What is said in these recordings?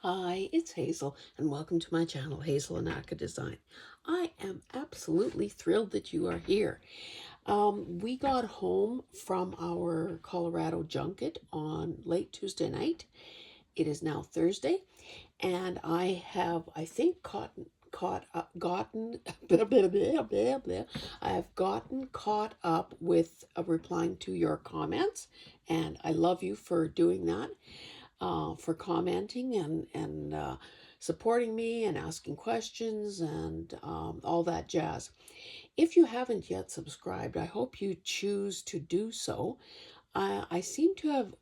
Hi, it's Hazel, and welcome to my channel, Hazel and Aka Design. I am absolutely thrilled that you are here. We got home from our Colorado junket on late Tuesday night. It is now Thursday, and I have, I think, gotten blah, blah, blah, blah, blah. I have gotten caught up with replying to your comments, and I love you for doing that, for commenting and supporting me and asking questions and all that jazz. If you haven't yet subscribed, I hope you choose to do so. I seem to have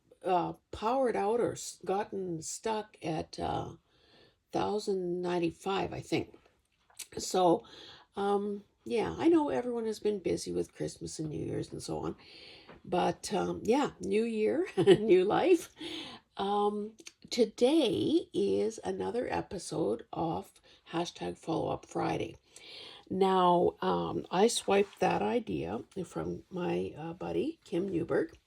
powered out or gotten stuck at 1095, I think. So, yeah, I know everyone has been busy with Christmas and New Year's and so on. But yeah, new year, new life. Um, Today is another episode of hashtag Follow Up Friday. Now, I swiped that idea from my buddy Kim Newberg,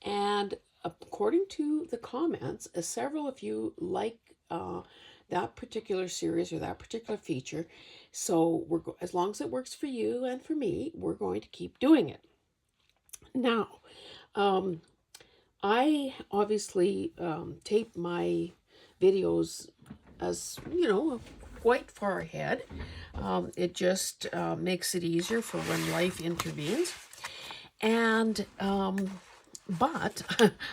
and according to the comments, several of you like that particular series or that particular feature. So as long as it works for you and for me, we're going to keep doing it. Now, um, I obviously tape my videos as, quite far ahead. It just makes it easier for when life intervenes. And, but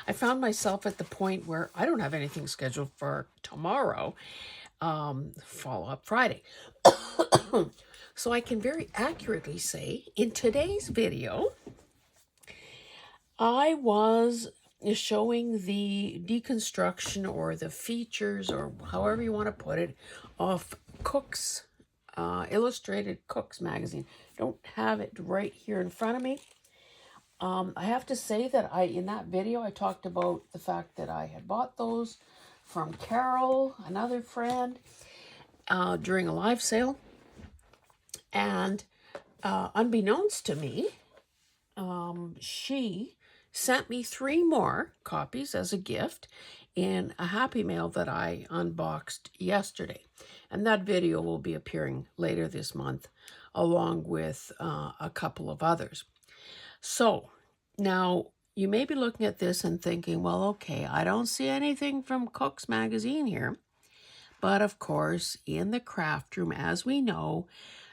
I found myself at the point where I don't have anything scheduled for tomorrow, Follow Up Friday. So I can very accurately say in today's video, I was showing the deconstruction or the features or however you want to put it of Cook's Illustrated Cooks magazine. Don't have it right here in front of me. I have to say that in that video I talked about the fact that I had bought those from Carol, another friend, during a live sale. And unbeknownst to me, she sent me 3 more copies as a gift in a Happy Mail that I unboxed yesterday. And that video will be appearing later this month, along with a couple of others. So now you may be looking at this and thinking, well, okay, I don't see anything from Cook's magazine here. But of course, in the craft room, as we know,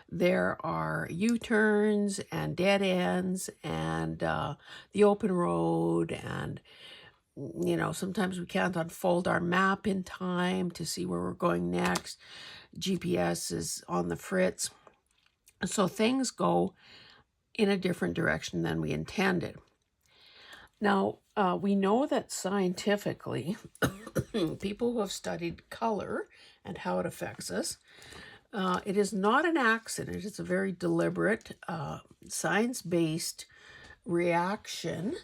there are U-turns and dead ends and the open road, and sometimes we can't unfold our map in time to see where we're going next. GPS is on the fritz, so things go in a different direction than we intended. Now, we know that scientifically, people who have studied color and how it affects us, it is not an accident. It's a very deliberate, science-based reaction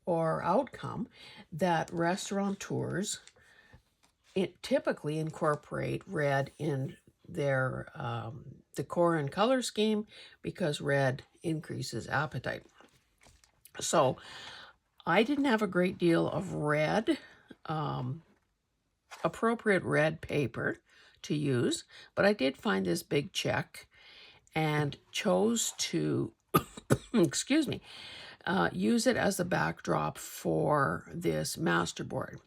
or outcome that restaurateurs typically incorporate red in their decor and color scheme because red increases appetite. So I didn't have a great deal of red, appropriate red paper to use, but I did find this big check and chose to, excuse me, use it as the backdrop for this masterboard.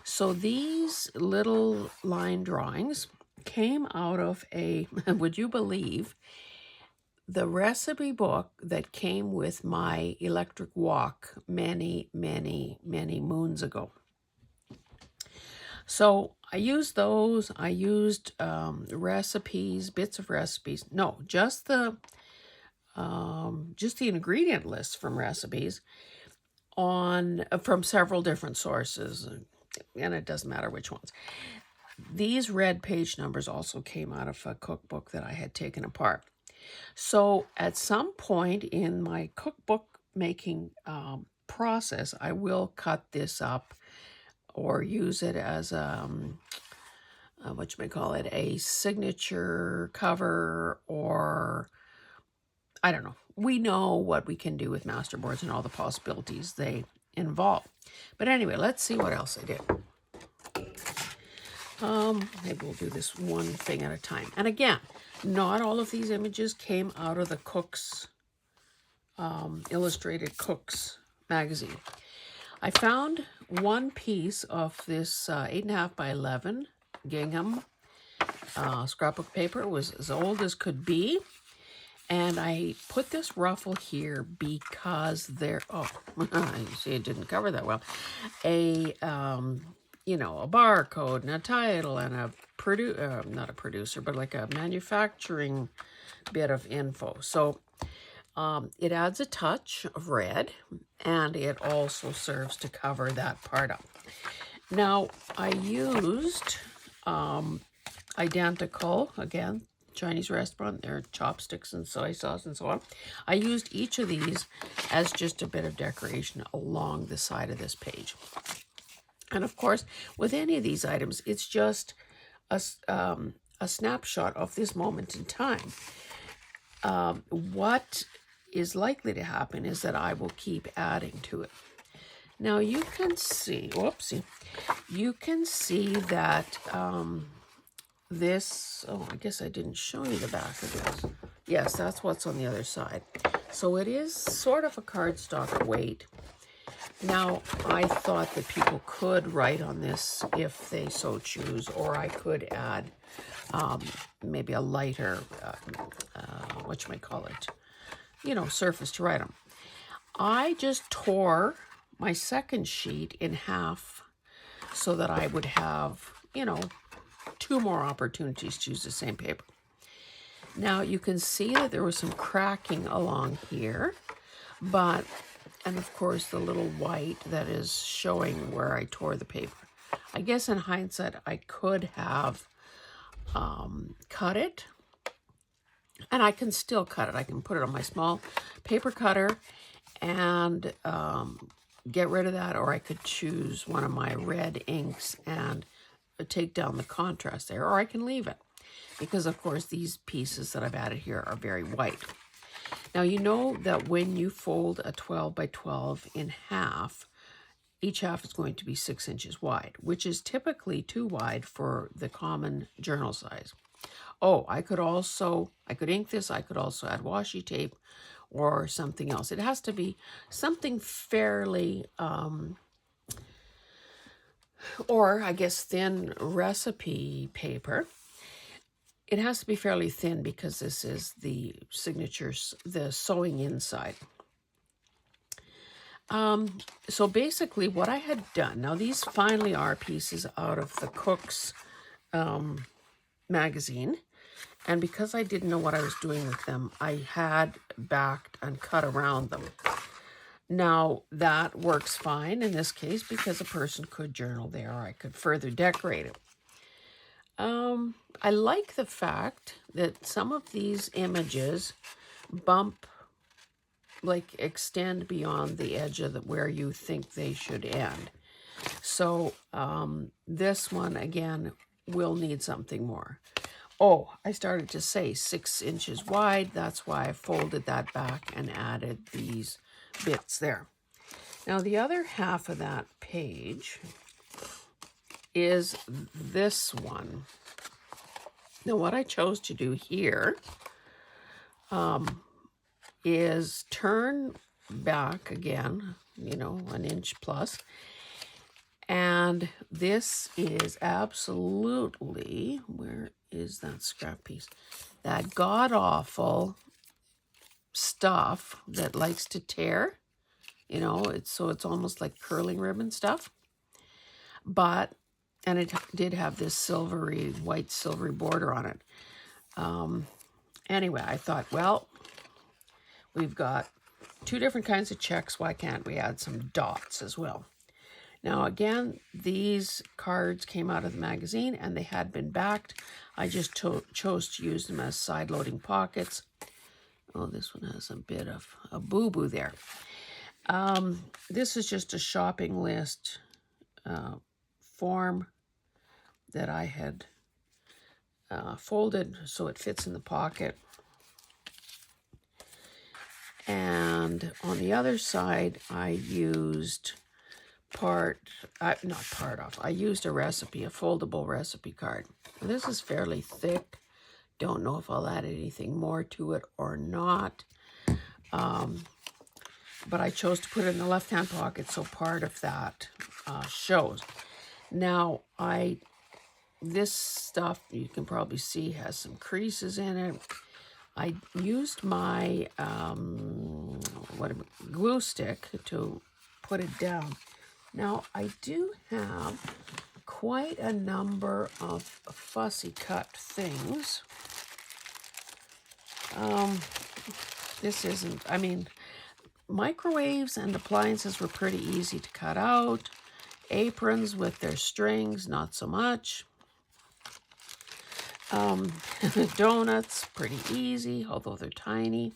So these little line drawings came out of a, would you believe, the recipe book that came with my electric wok many, many, many moons ago. So I used those. I used recipes, bits of recipes. No, just the ingredient list from recipes from several different sources, and it doesn't matter which ones. These red page numbers also came out of a cookbook that I had taken apart. So at some point in my cookbook making process, I will cut this up or use it as a signature cover, or I don't know. We know what we can do with masterboards and all the possibilities they involved. But anyway, let's see what else I did. Maybe we'll do this one thing at a time. And again, not all of these images came out of the Cook's, Illustrated Cook's magazine. I found one piece of this 8.5 by 11 gingham scrapbook paper. It was as old as could be. And I put this ruffle here because there, oh, you see it didn't cover that well. A, you know, a barcode and a title and a not a producer, but like a manufacturing bit of info. So it adds a touch of red, and it also serves to cover that part up. Now, I used identical, again, Chinese restaurant, their chopsticks and soy sauce and so on. I used each of these as just a bit of decoration along the side of this page. And of course, with any of these items, it's just a snapshot of this moment in time. What is likely to happen is that I will keep adding to it. Now you can see, whoopsie, you can see that this, oh, I guess I didn't show you the back of this. Yes, that's what's on the other side. So it is sort of a cardstock weight. Now, I thought that people could write on this if they so choose, or I could add maybe a lighter, whatchamacallit, you know, surface to write on. I just tore my second sheet in half so that I would have, you know, 2 more opportunities to use the same paper. Now you can see that there was some cracking along here, but, and of course the little white that is showing where I tore the paper. I guess in hindsight I could have cut it, and I can still cut it. I can put it on my small paper cutter and get rid of that, or I could choose one of my red inks and take down the contrast there, or I can leave it, because of course these pieces that I've added here are very white. Now you know that when you fold a 12 by 12 in half, each half is going to be 6 inches wide, which is typically too wide for the common journal size. Oh, I could ink this, I could also add washi tape or something else. It has to be something fairly, or I guess thin recipe paper. It has to be fairly thin because this is the signatures, the sewing inside. So basically what I had done, now these finally are pieces out of the Cook's magazine. And because I didn't know what I was doing with them, I had backed and cut around them. Now, that works fine in this case because a person could journal there, or I could further decorate it. I like the fact that some of these images extend beyond the edge of where you think they should end. So this one, again, will need something more. Oh, I started to say 6 inches wide. That's why I folded that back and added these bits there. Now the other half of that page is this one. Now what I chose to do here is turn back again, you know, 1 inch plus. And this is absolutely, where is that scrap piece? That god-awful stuff that likes to tear. You know, it's almost like curling ribbon stuff. But, and it did have this white silvery border on it. Anyway, I thought, well, we've got 2 different kinds of checks. Why can't we add some dots as well? Now, again, these cards came out of the magazine and they had been backed. I just chose to use them as side-loading pockets. Oh, this one has a bit of a boo-boo there. This is just a shopping list form that I had folded so it fits in the pocket. And on the other side, I used I used a recipe, a foldable recipe card. This is fairly thick. Don't know if I'll add anything more to it or not. But I chose to put it in the left-hand pocket, so part of that shows. Now, this stuff, you can probably see, has some creases in it. I used my glue stick to put it down. Now, I do have quite a number of fussy cut things. This isn't, I mean, microwaves and appliances were pretty easy to cut out. Aprons with their strings, not so much. Donuts, pretty easy, although they're tiny.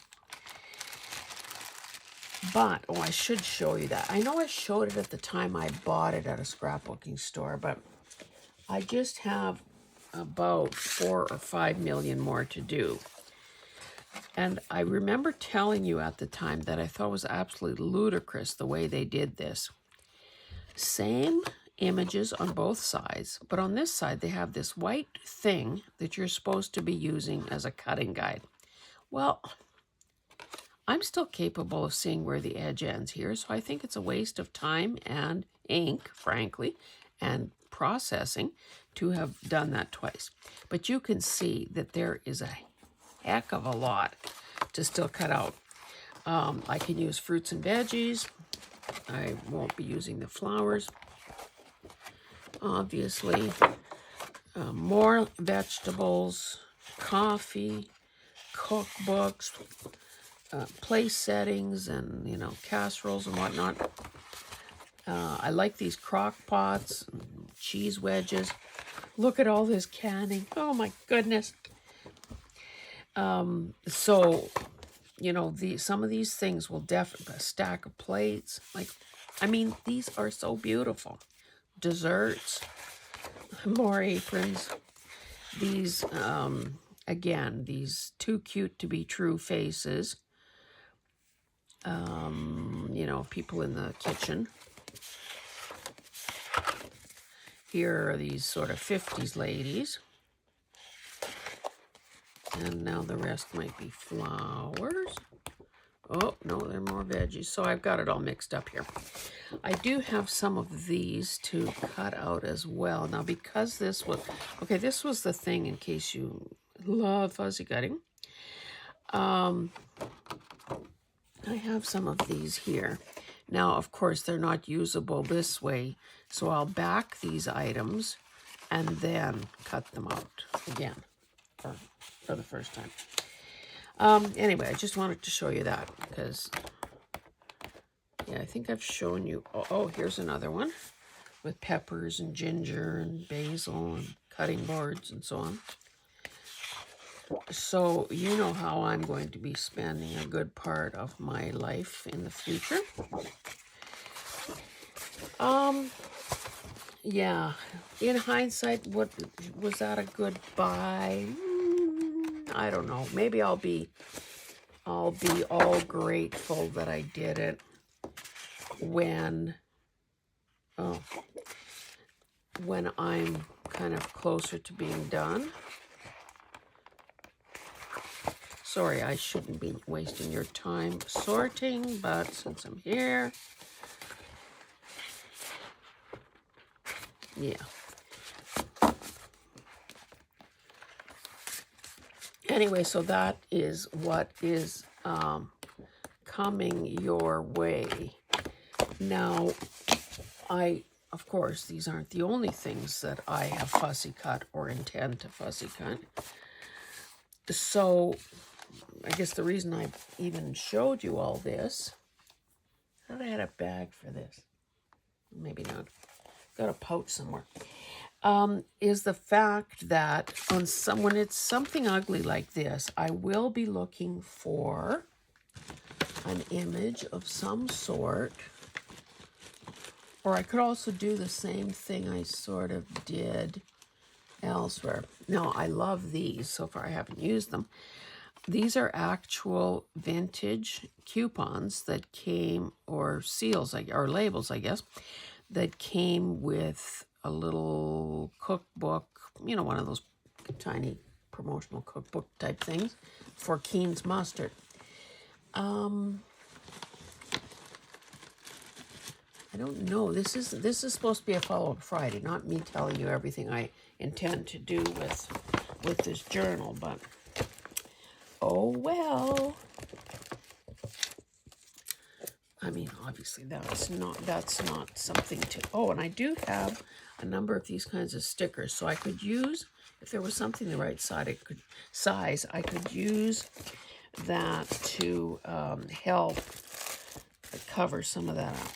But, I should show you that. I know I showed it at the time I bought it at a scrapbooking store, but I just have about 4 or 5 million more to do. And I remember telling you at the time that I thought it was absolutely ludicrous the way they did this. Same images on both sides, but on this side they have this white thing that you're supposed to be using as a cutting guide. Well, I'm still capable of seeing where the edge ends here, so I think it's a waste of time and ink, frankly, and processing to have done that twice. But you can see that there is a heck of a lot to still cut out. I can use fruits and veggies. I won't be using the flowers. Obviously, more vegetables, coffee, cookbooks, place settings, and, casseroles and whatnot. I like these crock pots, cheese wedges. Look at all this canning. Oh my goodness. So, some of these things will definitely, a stack of plates. These are so beautiful. Desserts, more aprons. These, again, these too cute to be true faces. People in the kitchen. Here are these sort of 50s ladies. And now the rest might be flowers. Oh, no, they're more veggies. So I've got it all mixed up here. I do have some of these to cut out as well. Now, because this was the thing, in case you love fuzzy cutting. I have some of these here. Now, of course, they're not usable this way, so I'll back these items and then cut them out again for the first time. Anyway, I just wanted to show you that because, yeah, I think I've shown you. Oh, here's another one with peppers and ginger and basil and cutting boards and so on. So you know how I'm going to be spending a good part of my life in the future. Yeah, in hindsight, was that a good buy? I don't know. Maybe I'll be all grateful that I did it when I'm kind of closer to being done. Sorry, I shouldn't be wasting your time sorting, but since I'm here, yeah. Anyway, so that is what is coming your way. Now, of course, these aren't the only things that I have fussy cut or intend to fussy cut. So, I guess the reason I even showed you all this, I thought I had a bag for this. Maybe not. Got a pouch somewhere. Is the fact that when it's something ugly like this, I will be looking for an image of some sort. Or I could also do the same thing I sort of did elsewhere. Now, I love these. So far, I haven't used them. These are actual vintage coupons that came, or seals, or labels, I guess, that came with a little cookbook, you know, one of those tiny promotional cookbook type things for Keen's mustard. I don't know. This is supposed to be a follow-up Friday, not me telling you everything I intend to do with this journal, but oh well. I mean, obviously that's not something to. Oh, and I do have a number of these kinds of stickers, so I could use, if there was something the right size, I could use that to help cover some of that up.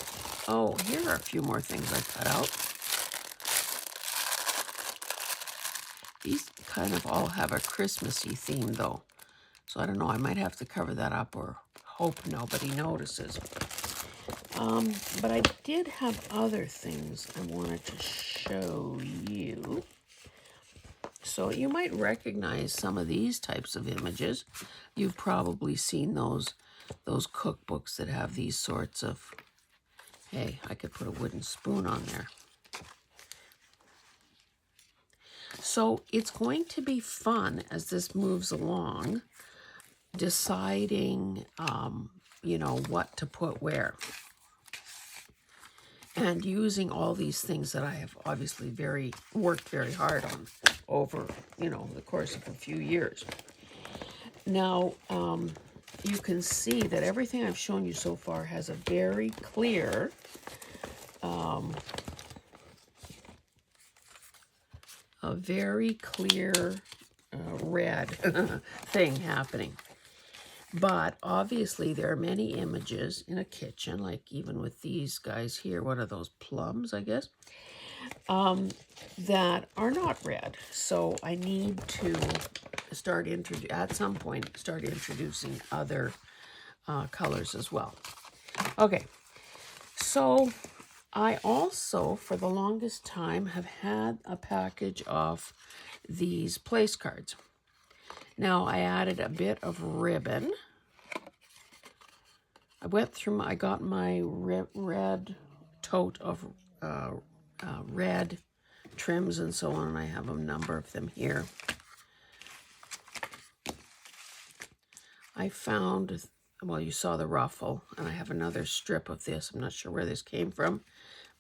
Oh, here are a few more things I cut out. These kind of all have a Christmassy theme, though. So I don't know, I might have to cover that up or hope nobody notices. But I did have other things I wanted to show you. So you might recognize some of these types of images. You've probably seen those cookbooks that have these sorts of, hey, I could put a wooden spoon on there. So it's going to be fun as this moves along, deciding, you know, what to put where. And using all these things that I have obviously worked very hard on over, you know, the course of a few years. Now, you can see that everything I've shown you so far has a very clear red thing happening. But obviously there are many images in a kitchen, like even with these guys here, what are those, plums, I guess, that are not red. So I need to at some point start introducing other colors as well. Okay, so I also, for the longest time, have had a package of these place cards. Now, I added a bit of ribbon. I got my red tote of red trims and so on, and I have a number of them here. I found, well, you saw the ruffle, and I have another strip of this. I'm not sure where this came from,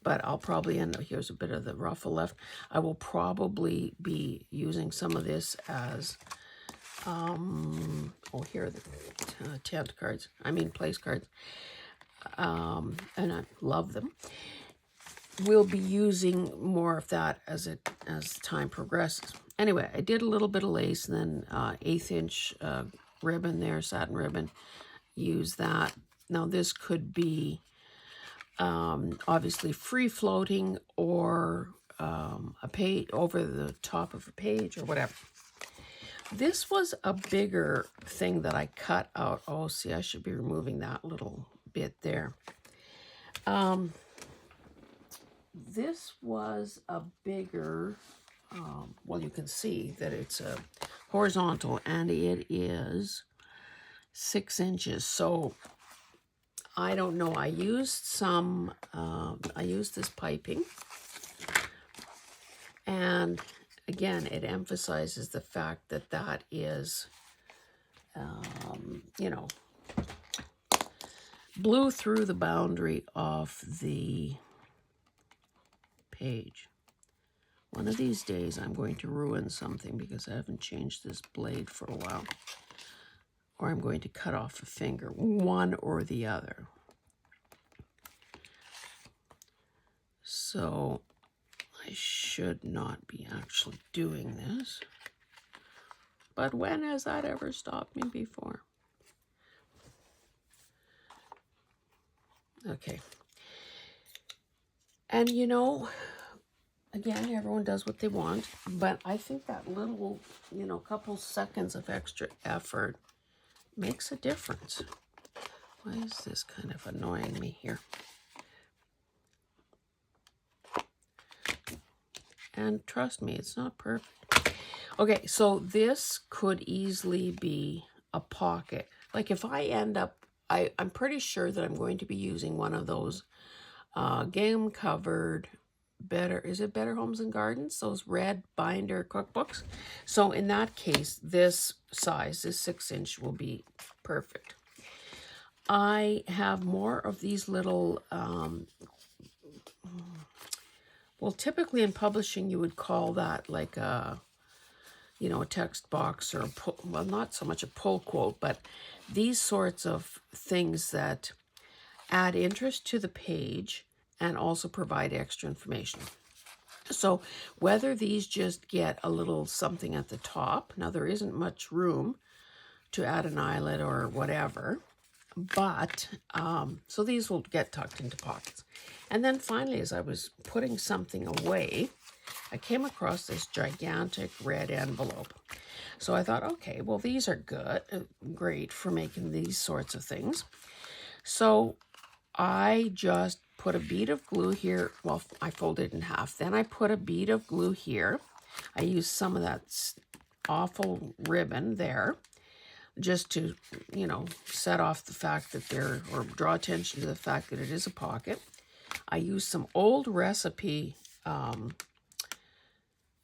but I'll probably end up, here's a bit of the ruffle left. I will probably be using some of this as, oh, here are the tent cards. I mean, place cards. And I love them. We'll be using more of that as time progresses. Anyway, I did a little bit of lace and then 1/8 inch ribbon there, satin ribbon. Use that. Now this could be obviously free floating or a page over the top of a page or whatever. This was a bigger thing that I cut out. Oh, see, I should be removing that little bit there. This was a bigger, well, you can see that it's a horizontal and it is 6 inches. So I don't know. I used some, I used this piping, and again, it emphasizes the fact that that is, you know, blew through the boundary of the page. One of these days I'm going to ruin something because I haven't changed this blade for a while. Or I'm going to cut off a finger, one or the other. So I should not be actually doing this. But when has that ever stopped me before? Okay. And you know, again, everyone does what they want, but I think that little, you know, couple seconds of extra effort makes a difference. Why is this kind of annoying me here? And trust me, it's not perfect. Okay, so this could easily be a pocket. Like if I end up, I'm pretty sure that I'm going to be using one of those game covered Better Homes and Gardens, those red binder cookbooks. So in that case, this size, this 6-inch will be perfect. I have more of these little, well, typically in publishing, you would call that like a, you know, a text box or well, not so much a pull quote, but these sorts of things that add interest to the page and also provide extra information. So whether these just get a little something at the top, now there isn't much room to add an eyelet or whatever, but so these will get tucked into pockets. And then finally, as I was putting something away, I came across this gigantic red envelope. So I thought, okay, well, these are good, great for making these sorts of things. So I just put a bead of glue here. Well, I folded it in half. Then I put a bead of glue here. I used some of that awful ribbon there just to, you know, set off the fact that or draw attention to the fact that it is a pocket. I used some old recipe, a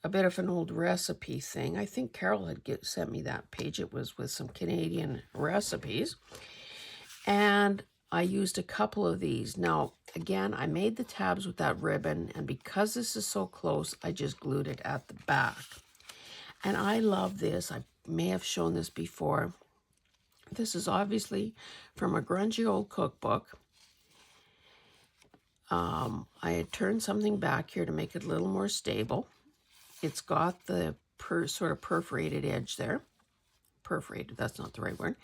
bit of an old recipe thing. I think Carol had sent me that page. It was with some Canadian recipes. And I used a couple of these. Now, again, I made the tabs with that ribbon, and because this is so close, I just glued it at the back. And I love this. I may have shown this before. This is obviously from a grungy old cookbook. I had turned something back here to make it a little more stable. It's got the sort of perforated edge there. Perforated, that's not the right word.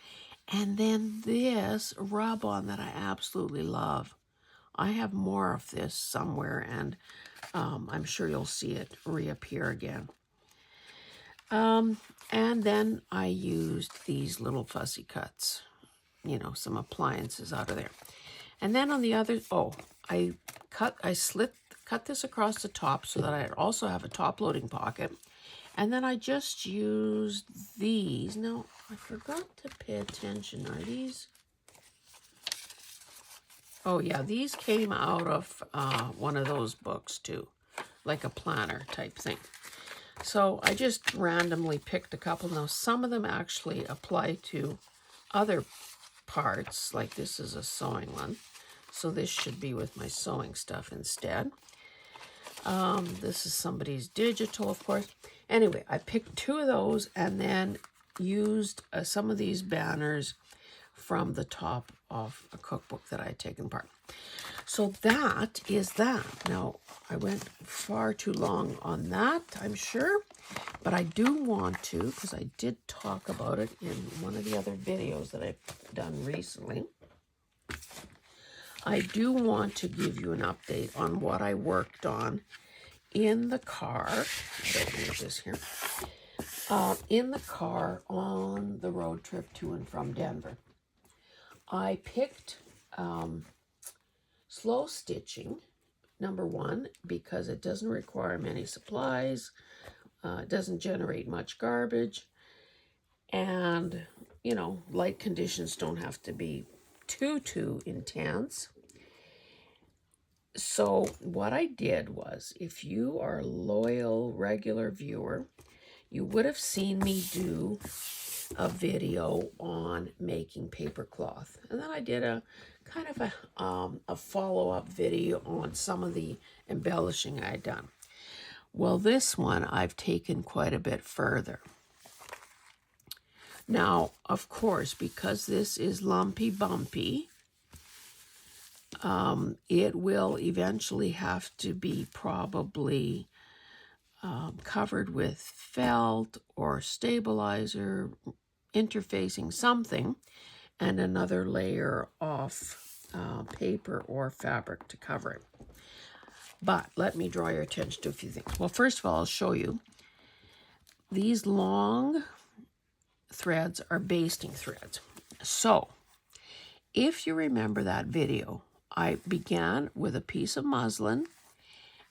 And then this rub-on that I absolutely love. I have more of this somewhere, and I'm sure you'll see it reappear again. And then I used these little fussy cuts, you know, some appliances out of there. And then on the other, I cut this across the top so that I also have a top-loading pocket. And then I just used these. Now, I forgot to pay attention. Are these? Oh, yeah, these came out of one of those books, too, like a planner type thing. So I just randomly picked a couple. Now, some of them actually apply to other parts, like this is a sewing one. So this should be with my sewing stuff instead. This is somebody's digital, of course. Anyway, I picked 2 of those and then used some of these banners from the top of a cookbook that I had taken apart. So that is that. Now, I went far too long on that, I'm sure, but I do want to, because I did talk about it in one of the other videos that I've done recently. I do want to give you an update on what I worked on in the car. I don't need this here. In the car on the road trip to and from Denver. I picked slow stitching, number 1, because it doesn't require many supplies. It doesn't generate much garbage. And, you know, light conditions don't have to be too intense. So what I did was, if you are a loyal, regular viewer, you would have seen me do a video on making paper cloth. And then I did a kind of a follow-up video on some of the embellishing I had done. Well, this one I've taken quite a bit further. Now, of course, because this is lumpy bumpy, it will eventually have to be probably covered with felt or stabilizer, interfacing something, and another layer of paper or fabric to cover it. But let me draw your attention to a few things. Well, first of all, I'll show you. These long threads are basting threads. So, if you remember that video, I began with a piece of muslin,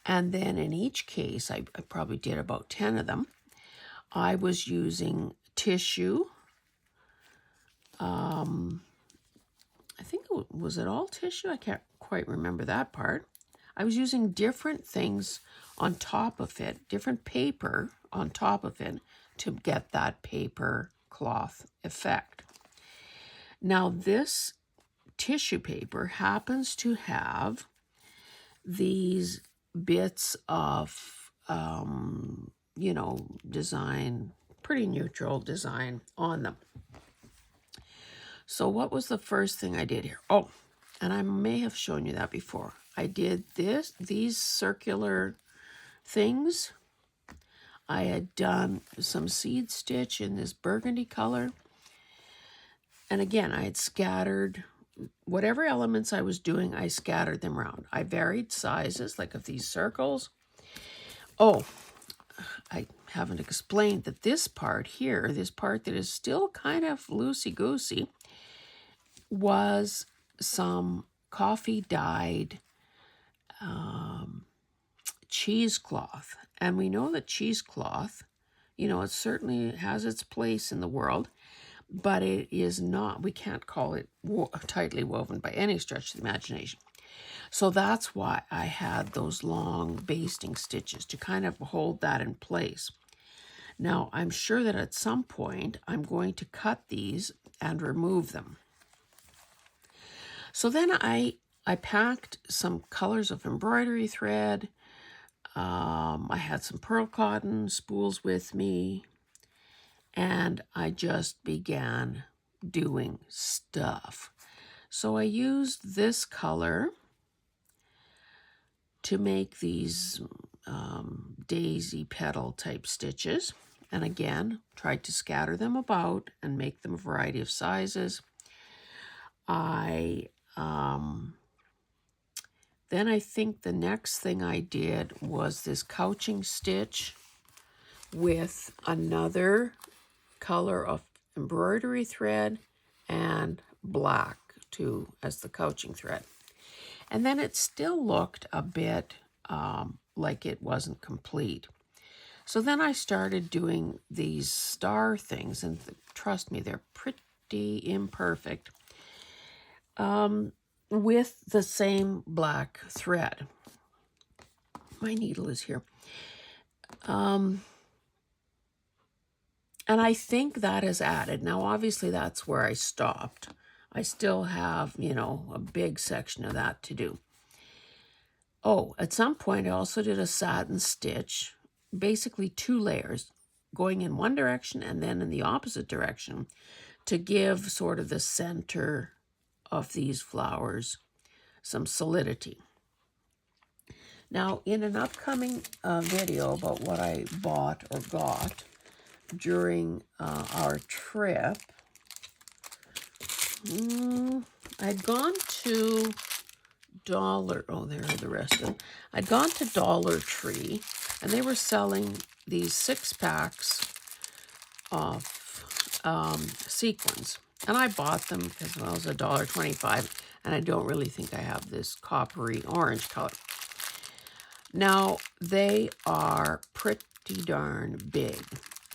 and then in each case, I probably did about 10 of them, I was using tissue, I think was it all tissue? I can't quite remember that part. I was using different things on top of it, different paper on top of it to get that paper cloth effect. Now this tissue paper happens to have these bits of, design, pretty neutral design on them. So what was the first thing I did here? Oh, and I may have shown you that before. I did these circular things. I had done some seed stitch in this burgundy color. And again, I had scattered whatever elements I was doing, I scattered them around. I varied sizes, like of these circles. Oh, I haven't explained that this part here, this part that is still kind of loosey-goosey, was some coffee dyed cheesecloth. And we know that cheesecloth, it certainly has its place in the world, but it is not, we can't call it tightly woven by any stretch of the imagination. So that's why I had those long basting stitches to kind of hold that in place. Now, I'm sure that at some point I'm going to cut these and remove them. So then I packed some colors of embroidery thread. I had some pearl cotton spools with me, and I just began doing stuff. So I used this color to make these daisy petal type stitches, and again tried to scatter them about and make them a variety of sizes. Then I think the next thing I did was this couching stitch with another color of embroidery thread and black too as the couching thread. And then it still looked a bit like it wasn't complete. So then I started doing these star things, and trust me, they're pretty imperfect, with the same black thread. My needle is here. And I think that is added. Now, obviously, that's where I stopped. I still have, a big section of that to do. Oh, at some point, I also did a satin stitch, basically 2 layers, going in one direction and then in the opposite direction to give sort of the center of these flowers some solidity. Now, in an upcoming video about what I bought or got during our trip, I'd gone to there are the rest of them. I'd gone to Dollar Tree, and they were selling these 6 packs of sequins. And I bought them because it was $1.25, and I don't really think I have this coppery orange color. Now, they are pretty darn big,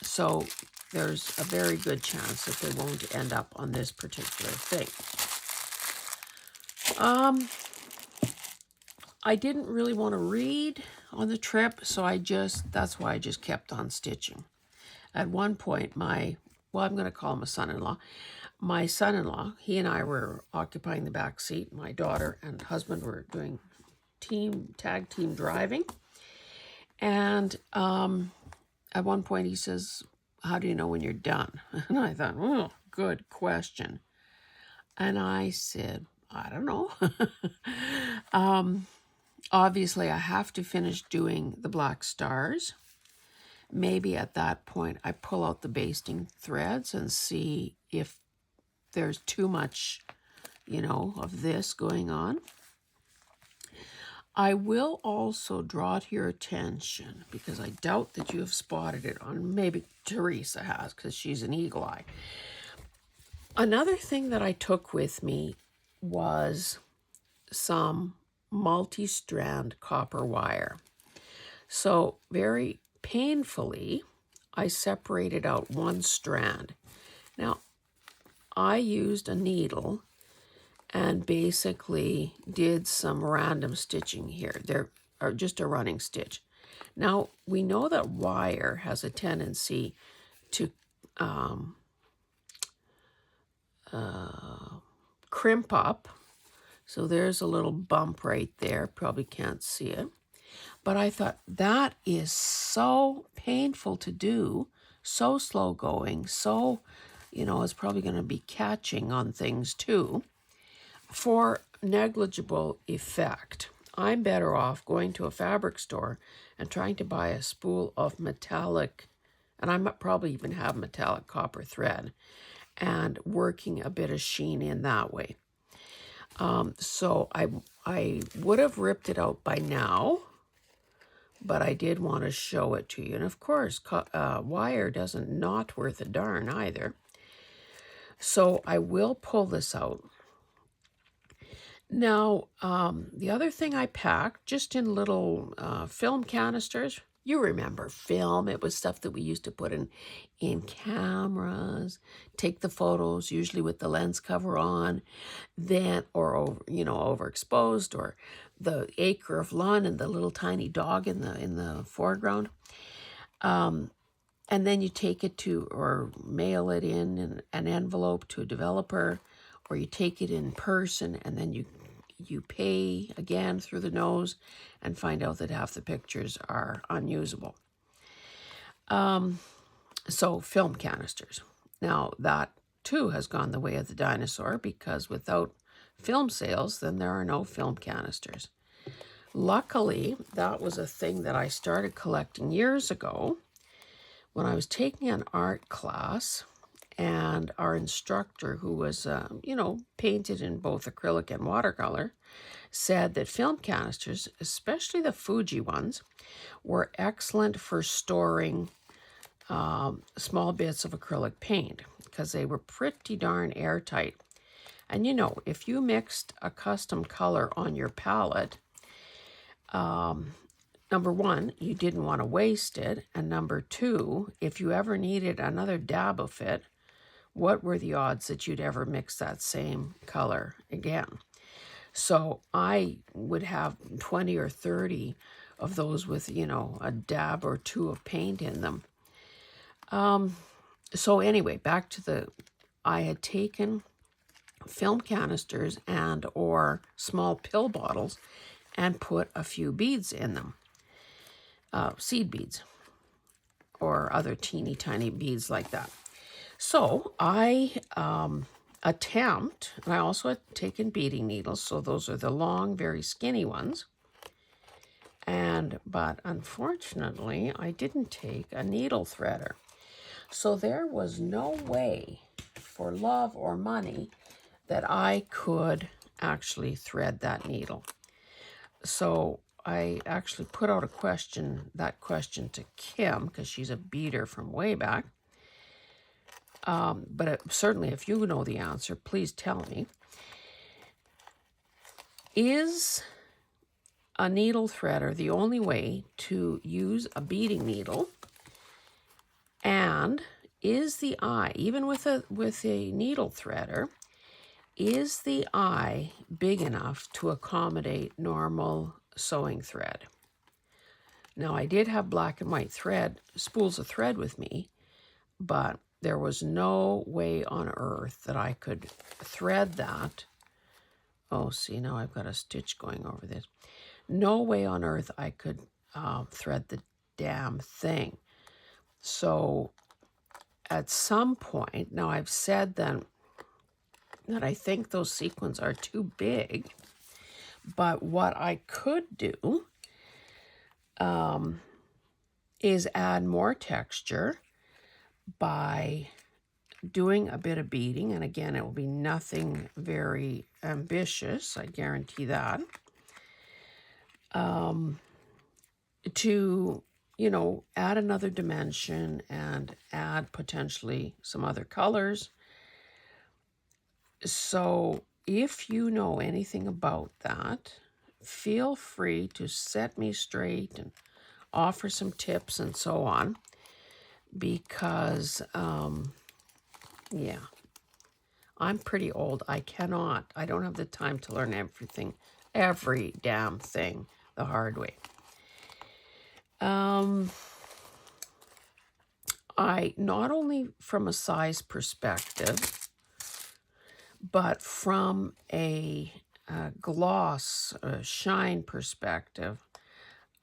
so there's a very good chance that they won't end up on this particular thing. I didn't really want to read on the trip, so that's why I just kept on stitching. At one point, I'm going to call him a son-in-law. My son-in-law, he and I were occupying the back seat. My daughter and husband were doing tag team driving. And at one point he says, "How do you know when you're done?" And I thought, oh, good question. And I said, I don't know. Obviously, I have to finish doing the black stars. Maybe at that point, I pull out the basting threads and see if there's too much, of this going on. I will also draw to your attention, because I doubt that you have spotted it on, maybe Teresa has, because she's an eagle eye. Another thing that I took with me was some multi-strand copper wire. So very painfully, I separated out one strand. Now, I used a needle and basically did some random stitching here. There are just a running stitch. Now, we know that wire has a tendency to crimp up. So there's a little bump right there. Probably can't see it. But I thought that is so painful to do, so slow going, so, it's probably going to be catching on things too. For negligible effect, I'm better off going to a fabric store and trying to buy a spool of metallic, and I might probably even have metallic copper thread, and working a bit of sheen in that way. So I would have ripped it out by now, but I did want to show it to you. And of course, wire doesn't not worth a darn either. So I will pull this out. Now, the other thing I packed, just in little film canisters. You remember film. It was stuff that we used to put in cameras, take the photos, usually with the lens cover on, then, or over, overexposed, or the acre of lawn and the little tiny dog in the foreground. And then you take it to, or mail it in an envelope to a developer, or you take it in person, and then you pay again through the nose and find out that half the pictures are unusable. So film canisters. Now that too has gone the way of the dinosaur, because without film sales, then there are no film canisters. Luckily, that was a thing that I started collecting years ago when I was taking an art class, and our instructor, who was, painted in both acrylic and watercolor, said that film canisters, especially the Fuji ones, were excellent for storing small bits of acrylic paint because they were pretty darn airtight. And if you mixed a custom color on your palette, number one, you didn't want to waste it. And number two, if you ever needed another dab of it, what were the odds that you'd ever mix that same color again? So I would have 20 or 30 of those with, a dab or two of paint in them. So anyway, back to I had taken film canisters and or small pill bottles and put a few beads in them, seed beads or other teeny tiny beads like that. So I attempt, and I also had taken beading needles, so those are the long, very skinny ones. But unfortunately, I didn't take a needle threader. So there was no way for love or money that I could actually thread that needle. So I actually put out that question to Kim, because she's a beader from way back. But certainly, if you know the answer, please tell me. Is a needle threader the only way to use a beading needle? And is the eye, even with a needle threader, is the eye big enough to accommodate normal sewing thread? Now, I did have black and white spools of thread with me, but there was no way on earth that I could thread that. Oh, see, now I've got a stitch going over this. No way on earth I could thread the damn thing. So at some point, now I've said then that I think those sequins are too big, but what I could do is add more texture by doing a bit of beading, and again, it will be nothing very ambitious, I guarantee that, to, add another dimension and add potentially some other colors. So if you know anything about that, feel free to set me straight and offer some tips and so on, because, I'm pretty old. I don't have the time to learn every damn thing the hard way. I, not only from a size perspective, but from a gloss, shine perspective,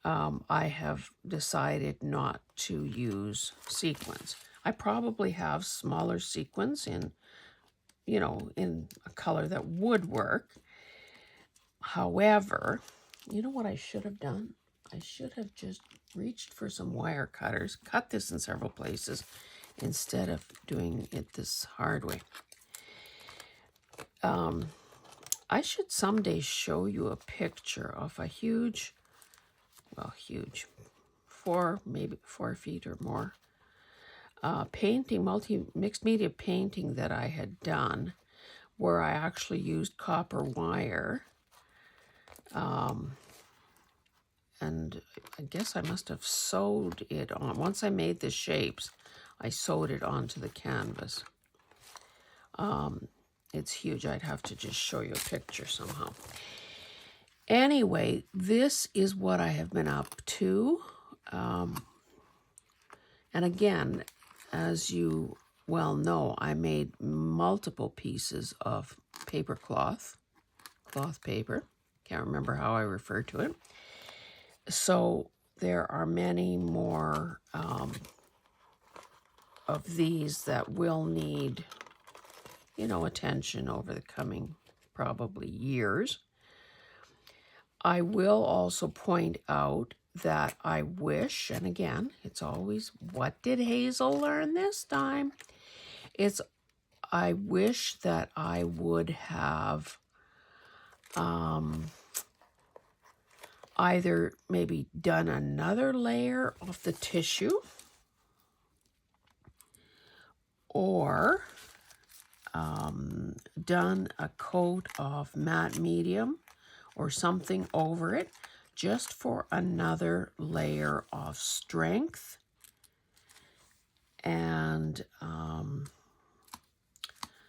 I have decided not to use sequins. I probably have smaller sequins in, in a color that would work. However, you know what I should have done? I should have just reached for some wire cutters, cut this in several places, instead of doing it this hard way. I should someday show you a picture of a huge, maybe 4 feet or more, painting, mixed media painting that I had done, where I actually used copper wire. And I guess I must have sewed it on. Once I made the shapes, I sewed it onto the canvas. It's huge. I'd have to just show you a picture somehow. Anyway, this is what I have been up to. And again, as you well know, I made multiple pieces of paper cloth paper. Can't remember how I refer to it. So there are many more of these that will need, attention over the coming probably years. I will also point out that I wish, and again, it's always, what did Hazel learn this time? I wish that I would have either maybe done another layer of the tissue, or done a coat of matte medium or something over it, just for another layer of strength and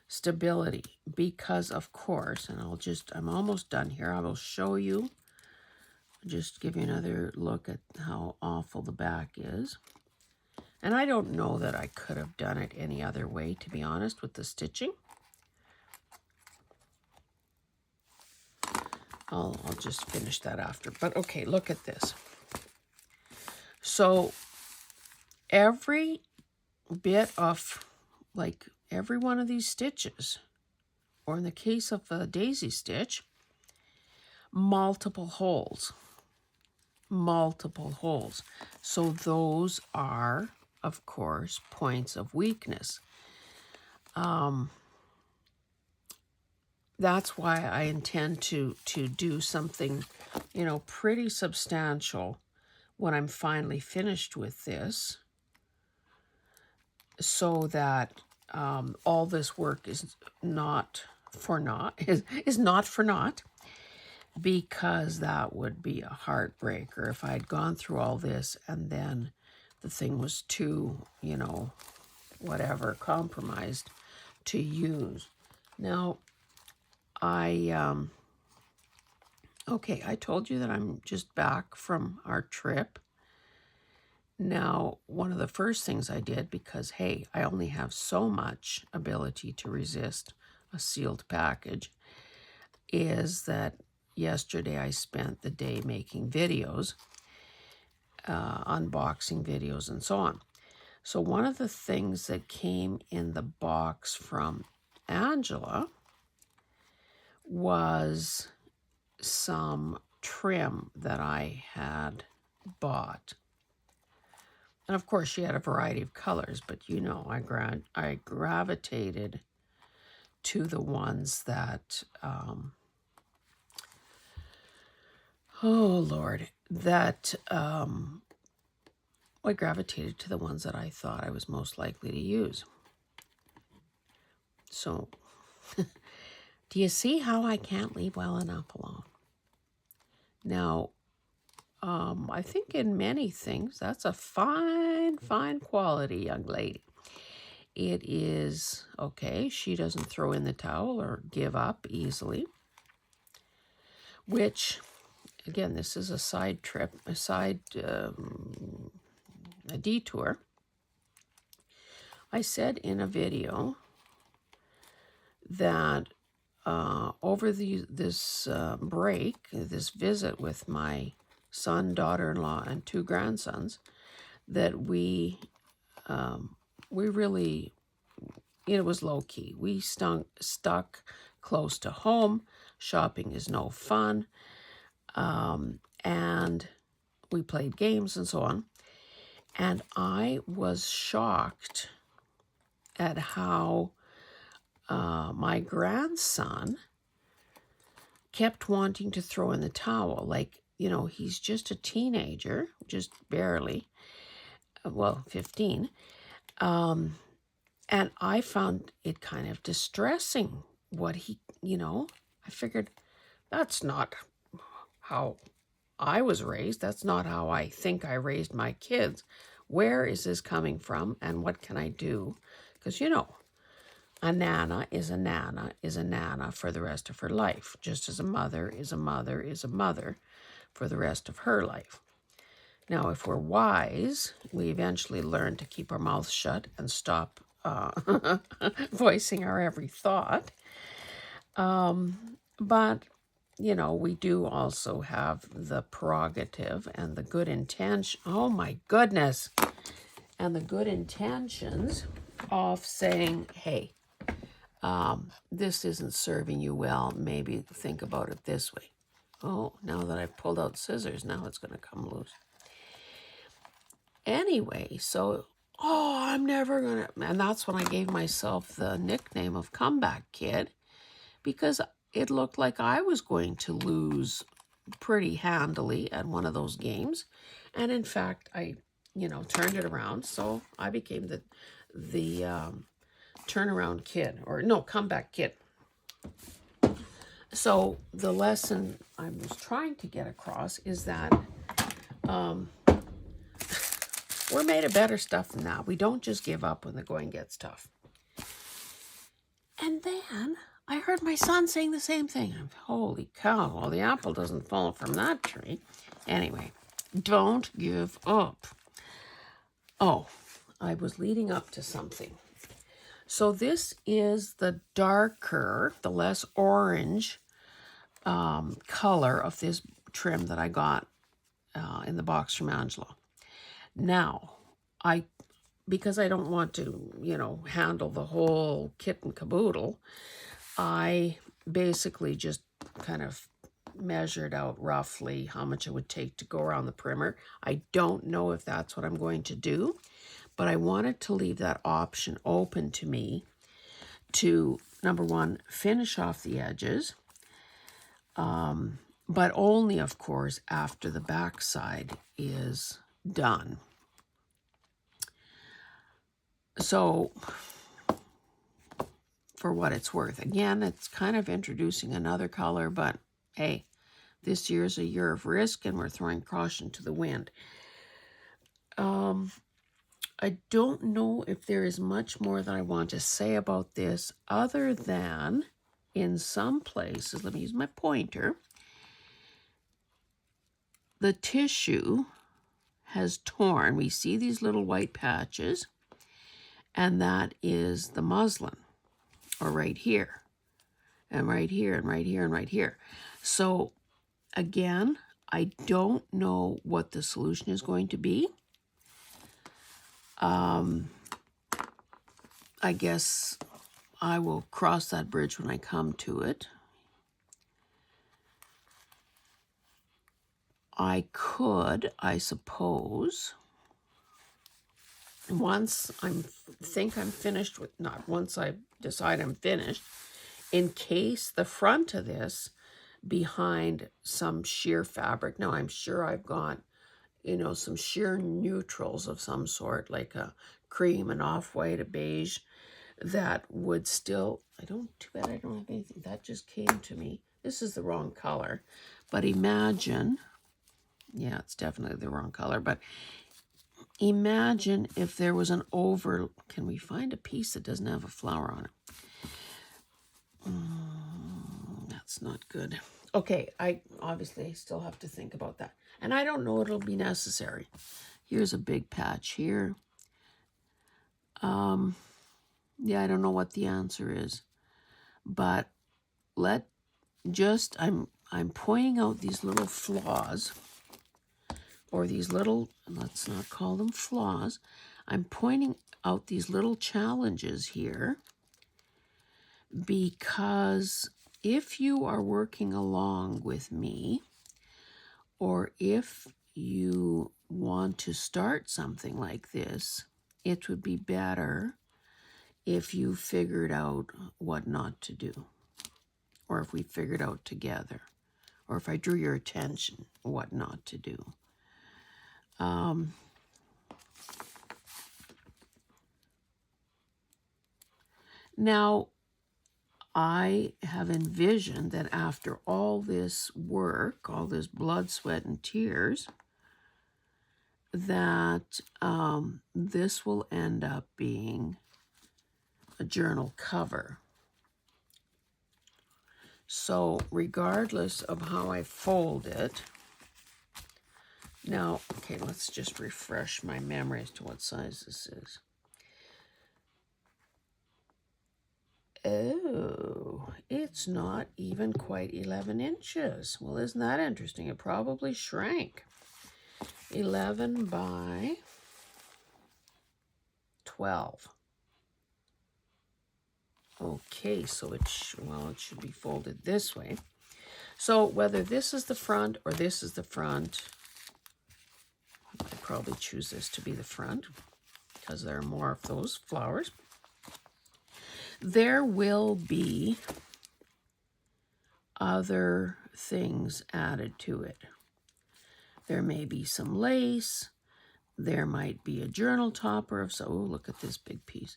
stability. Because of course, and I'm almost done here. I will show you, just give you another look at how awful the back is. And I don't know that I could have done it any other way, to be honest, with the stitching. I'll just finish that after. But okay, look at this. So every bit of, like every one of these stitches, or in the case of a daisy stitch, multiple holes. So those are, of course, points of weakness. That's why I intend to do something, pretty substantial when I'm finally finished with this, so that all this work is not for naught, because that would be a heartbreaker if I'd gone through all this and then the thing was too, compromised to use. Now, I told you that I'm just back from our trip. Now, one of the first things I did, because, hey, I only have so much ability to resist a sealed package, is that yesterday I spent the day making videos, unboxing videos and so on. So one of the things that came in the box from Angela was some trim that I had bought. And of course, she had a variety of colors, but I gravitated to the ones that, I gravitated to the ones that I thought I was most likely to use. So, do you see how I can't leave well enough alone? Now, I think in many things, that's a fine quality, young lady. it is, okay, she doesn't throw in the towel or give up easily, which, again, this is a side trip, a detour. I said in a video that over this break, this visit with my son, daughter-in-law, and 2 grandsons, that we really, it was low-key. We stuck close to home. Shopping is no fun. And we played games and so on. And I was shocked at how my grandson kept wanting to throw in the towel. Like, you know, he's just a teenager, just barely, well, 15. And I found it kind of distressing what he, you know, I figured that's not how I was raised. That's not how I think I raised my kids. Where is this coming from and what can I do? Because, you know, a nana is a nana is a nana for the rest of her life, just as a mother is a mother is a mother for the rest of her life. Now, if we're wise, we eventually learn to keep our mouths shut and stop voicing our every thought. But, you know, we do also have the prerogative and the good intention. Oh, my goodness. And the good intentions of saying, hey, this isn't serving you well. Maybe think about it this way. Oh, now that I've pulled out scissors, now it's going to come loose. Anyway, so, I'm never going to, and that's when I gave myself the nickname of Comeback Kid, because it looked like I was going to lose pretty handily at one of those games. And in fact, I, you know, turned it around. So I became the turnaround kid, or no, comeback kid. So the lesson I was trying to get across is that we're made of better stuff than that. We don't just give up when the going gets tough. And then I heard my son saying the same thing. Holy cow, well, the apple doesn't fall from that tree. Anyway, don't give up. Oh, I was leading up to something. So this is the darker, the less orange color of this trim that I got in the box from Angela. Now, because I don't want to, you know, handle the whole kit and caboodle, I basically just kind of measured out roughly how much it would take to go around the primer. I don't know if that's what I'm going to do, but I wanted to leave that option open to me to, number one, finish off the edges, but only, of course, after the backside is done. So, for what it's worth, again, it's kind of introducing another color, but hey, this year's a year of risk and we're throwing caution to the wind. I don't know if there is much more that I want to say about this other than in some places, let me use my pointer, the tissue has torn. We see these little white patches, and that is the muslin, or right here, and right here, and right here, and right here. So again, I don't know what the solution is going to be. I guess I will cross that bridge when I come to it. I could, I suppose, once think I'm finished with, not once I decide I'm finished, encase the front of this behind some sheer fabric. Now I'm sure I've got, you know, some sheer neutrals of some sort, like a cream, an off-white, a beige, that would still, too bad I don't have anything, that just came to me. This is the wrong color, but imagine, yeah, it's definitely the wrong color, but imagine if there was an over... Can we find a piece that doesn't have a flower on it? That's not good. Okay, I obviously still have to think about that. And I don't know it'll be necessary. Here's a big patch here. Yeah, I don't know what the answer is. But I'm pointing out these little flaws, or these little, let's not call them flaws. I'm pointing out these little challenges here because if you are working along with me, or if you want to start something like this, it would be better if you figured out what not to do, or if we figured out together, or if I drew your attention what not to do. Now, I have envisioned that after all this work, all this blood, sweat, and tears, that this will end up being a journal cover. So regardless of how I fold it, now, okay, let's just refresh my memory as to what size this is. Oh, it's not even quite 11 inches. Well, isn't that interesting? It probably shrank. 11 by 12. Okay, so it should be folded this way. So whether this is the front or this is the front, I'd probably choose this to be the front because there are more of those flowers. There will be other things added to it. There may be some lace. There might be a journal topper of some... Oh, look at this big piece.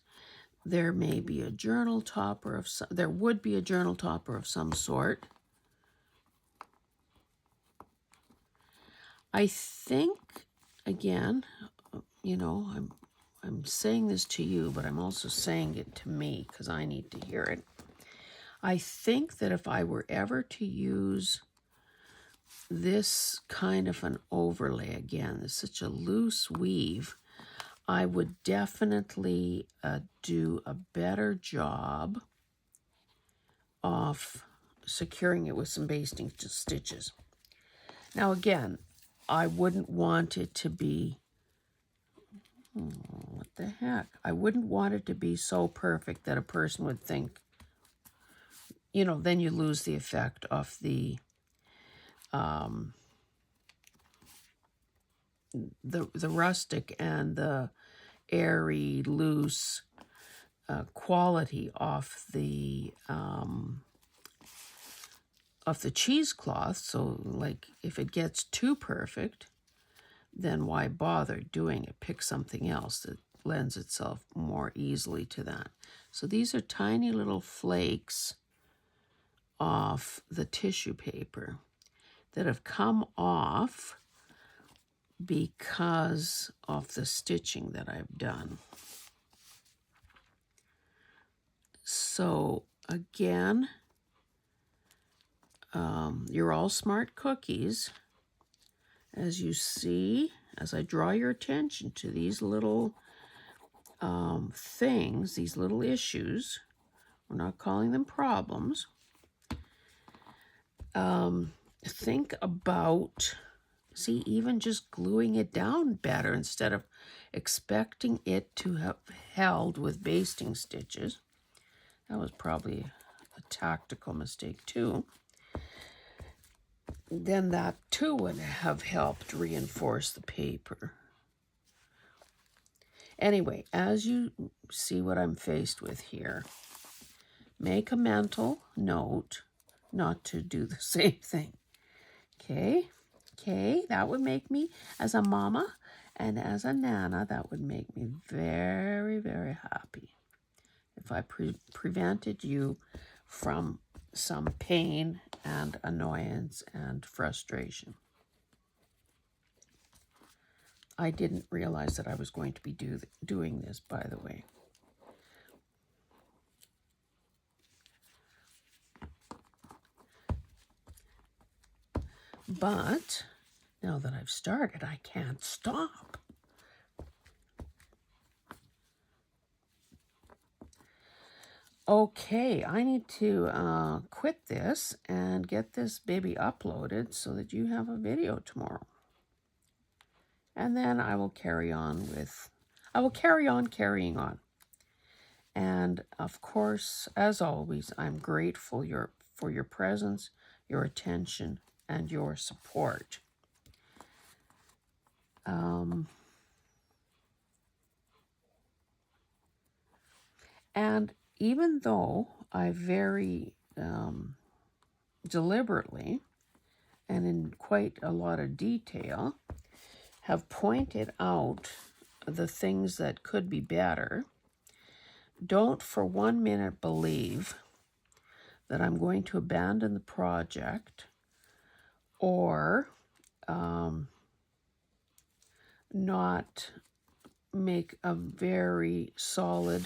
There may be a journal topper of some... There would be a journal topper of some sort. I think, again, you know, I'm saying this to you, but I'm also saying it to me because I need to hear it. I think that if I were ever to use this kind of an overlay, again, it's such a loose weave, I would definitely do a better job of securing it with some basting stitches. Now again, I wouldn't want it to be... what the heck? I wouldn't want it to be so perfect that a person would think, you know, then you lose the effect of the rustic and the airy, loose quality of the cheesecloth. So, like, if it gets too perfect, then why bother doing it? Pick something else that lends itself more easily to that. So these are tiny little flakes of the tissue paper that have come off because of the stitching that I've done. So again, you're all smart cookies. As you see, as I draw your attention to these little things, these little issues, we're not calling them problems. Think about, see, even just gluing it down better instead of expecting it to have held with basting stitches. That was probably a tactical mistake too. Then that too would have helped reinforce the paper. Anyway, as you see what I'm faced with here, make a mental note not to do the same thing. Okay? Okay, that would make me, as a mama and as a nana, that would make me very, very happy if I prevented you from some pain and annoyance and frustration. I didn't realize that I was going to be doing this, by the way. But now that I've started, I can't stop. Okay, I need to quit this and get this baby uploaded so that you have a video tomorrow. And then I will carry on carrying on. And of course, as always, I'm grateful for your presence, your attention, and your support. And even though I very deliberately and in quite a lot of detail have pointed out the things that could be better, don't for 1 minute believe that I'm going to abandon the project or not make a very solid,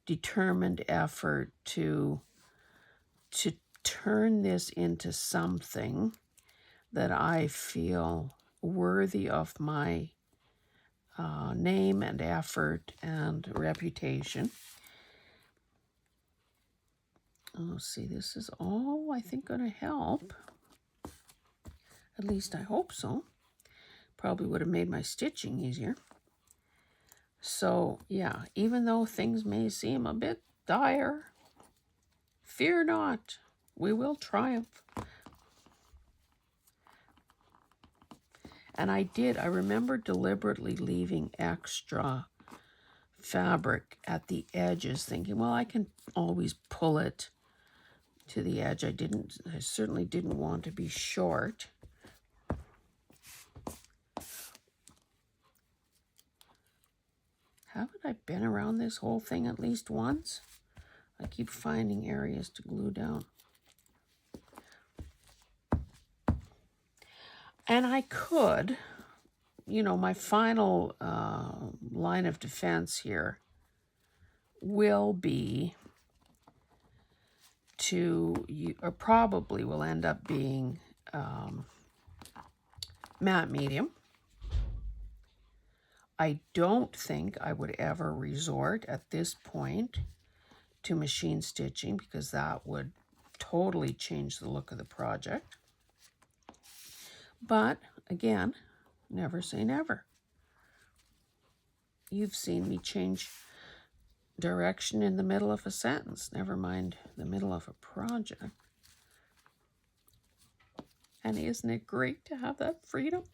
determined effort to turn this into something that I feel worthy of my name and effort and reputation. Oh, see, this is all, I think, going to help. At least I hope so. Probably would have made my stitching easier. So, yeah, even though things may seem a bit dire, fear not, we will triumph. And I remember deliberately leaving extra fabric at the edges, thinking, well, I can always pull it to the edge. I certainly didn't want to be short. Haven't I been around this whole thing at least once? I keep finding areas to glue down. And I could, my final line of defense here will be or probably will end up being matte medium. I don't think I would ever resort at this point to machine stitching because that would totally change the look of the project. But again, never say never. You've seen me change direction in the middle of a sentence, never mind the middle of a project. And isn't it great to have that freedom?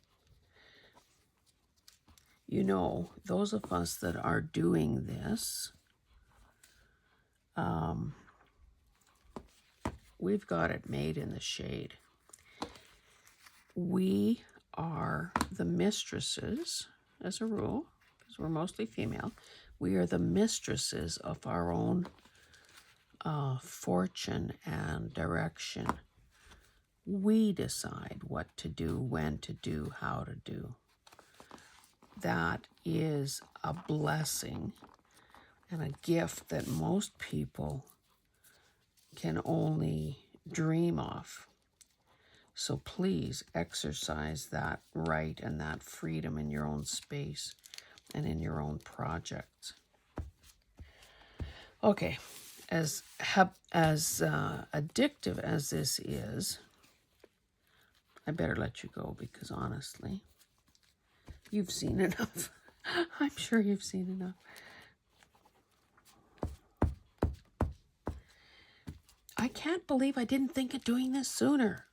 Those of us that are doing this, we've got it made in the shade. We are the mistresses, as a rule, because we're mostly female. We are the mistresses of our own fortune and direction. We decide what to do, when to do, how to do. That is a blessing and a gift that most people can only dream of. So please exercise that right and that freedom in your own space and in your own projects. Okay, as addictive as this is, I better let you go because honestly, you've seen enough. I'm sure you've seen enough. I can't believe I didn't think of doing this sooner.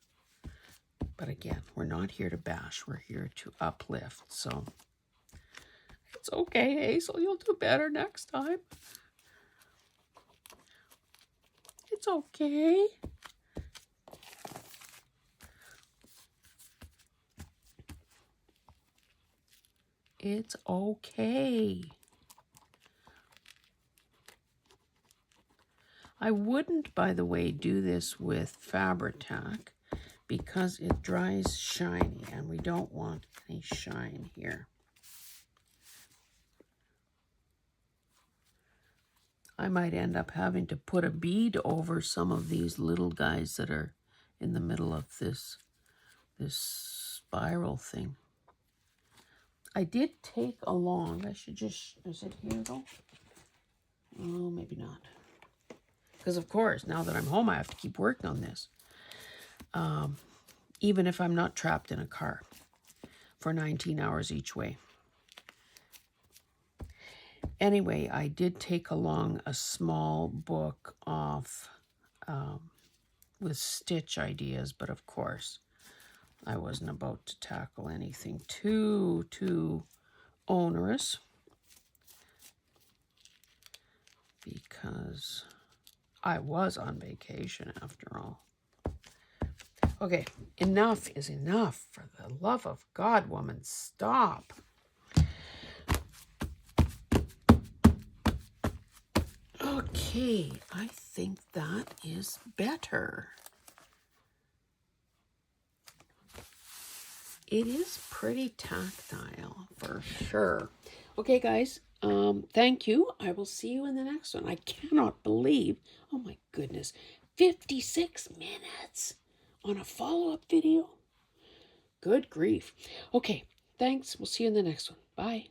But again, we're not here to bash. We're here to uplift. So it's okay, Hazel. You'll do better next time. It's okay. It's okay. I wouldn't, by the way, do this with Fabri-Tac because it dries shiny and we don't want any shine here. I might end up having to put a bead over some of these little guys that are in the middle of this spiral thing. I did take along, is it here though? Oh, maybe not. Because of course, now that I'm home, I have to keep working on this. Even if I'm not trapped in a car for 19 hours each way. Anyway, I did take along a small book with stitch ideas, but of course, I wasn't about to tackle anything too onerous because I was on vacation after all. Okay, enough is enough. For the love of God, woman, stop. Okay, I think that is better. It is pretty tactile for sure. Okay, guys, thank you. I will see you in the next one. I cannot believe, oh my goodness, 56 minutes on a follow-up video. Good grief. Okay, thanks. We'll see you in the next one. Bye.